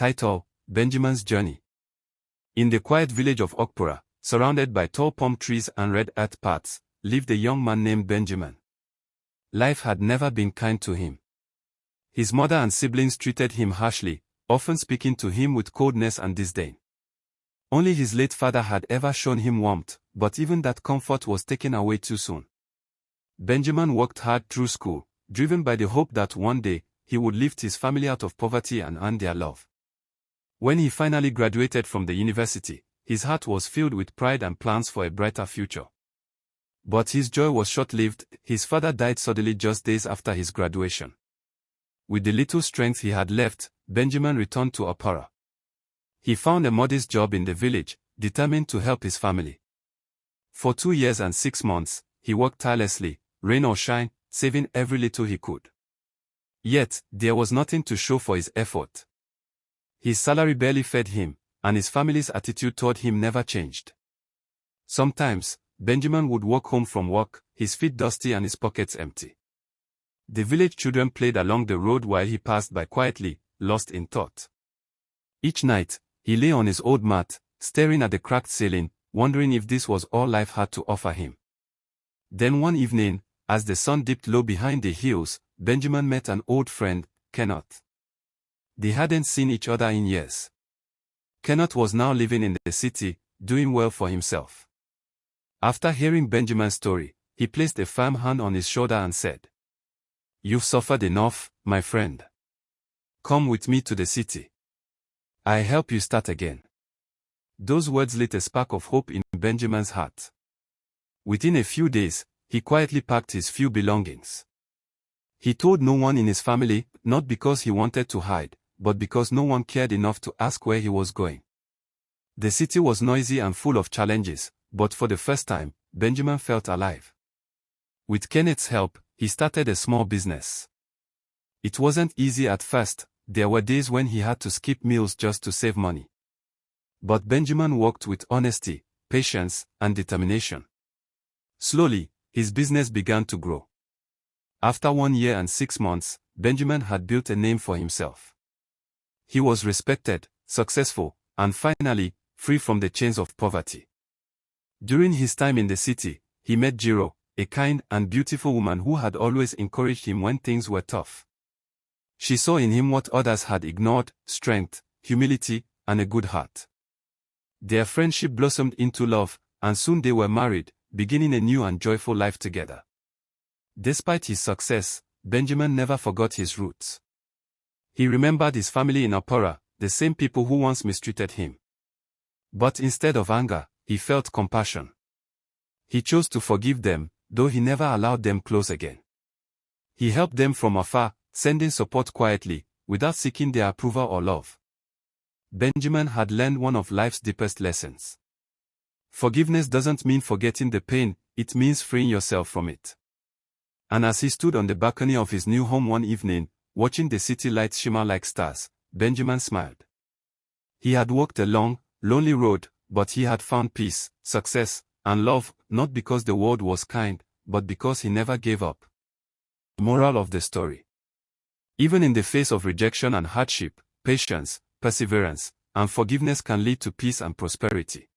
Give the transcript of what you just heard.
Title: Benjamin's Journey. In the quiet village of Okpura, surrounded by tall palm trees and red earth paths, lived a young man named Benjamin. Life had never been kind to him. His mother and siblings treated him harshly, often speaking to him with coldness and disdain. Only his late father had ever shown him warmth, but even that comfort was taken away too soon. Benjamin worked hard through school, driven by the hope that one day, he would lift his family out of poverty and earn their love. When he finally graduated from the university, his heart was filled with pride and plans for a brighter future. But his joy was short-lived. His father died suddenly just days after his graduation. With the little strength he had left, Benjamin returned to Okpura. He found a modest job in the village, determined to help his family. For 2 years and 6 months, he worked tirelessly, rain or shine, saving every little he could. Yet, there was nothing to show for his effort. His salary barely fed him, and his family's attitude toward him never changed. Sometimes, Benjamin would walk home from work, his feet dusty and his pockets empty. The village children played along the road while he passed by quietly, lost in thought. Each night, he lay on his old mat, staring at the cracked ceiling, wondering if this was all life had to offer him. Then one evening, as the sun dipped low behind the hills, Benjamin met an old friend, Kenneth. They hadn't seen each other in years. Kenneth was now living in the city, doing well for himself. After hearing Benjamin's story, he placed a firm hand on his shoulder and said, "You've suffered enough, my friend. Come with me to the city. I'll help you start again." Those words lit a spark of hope in Benjamin's heart. Within a few days, he quietly packed his few belongings. He told no one in his family, not because he wanted to hide, but because no one cared enough to ask where he was going. The city was noisy and full of challenges, but for the first time, Benjamin felt alive. With Kenneth's help, he started a small business. It wasn't easy at first. There were days when he had to skip meals just to save money. But Benjamin worked with honesty, patience, and determination. Slowly, his business began to grow. After 1 year and 6 months, Benjamin had built a name for himself. He was respected, successful, and finally, free from the chains of poverty. During his time in the city, he met Jiro, a kind and beautiful woman who had always encouraged him when things were tough. She saw in him what others had ignored: strength, humility, and a good heart. Their friendship blossomed into love, and soon they were married, beginning a new and joyful life together. Despite his success, Benjamin never forgot his roots. He remembered his family in Okpura, the same people who once mistreated him. But instead of anger, he felt compassion. He chose to forgive them, though he never allowed them close again. He helped them from afar, sending support quietly, without seeking their approval or love. Benjamin had learned one of life's deepest lessons. Forgiveness doesn't mean forgetting the pain, it means freeing yourself from it. And as he stood on the balcony of his new home one evening, watching the city lights shimmer like stars, Benjamin smiled. He had walked a long, lonely road, but he had found peace, success, and love, not because the world was kind, but because he never gave up. Moral of the story: even in the face of rejection and hardship, patience, perseverance, and forgiveness can lead to peace and prosperity.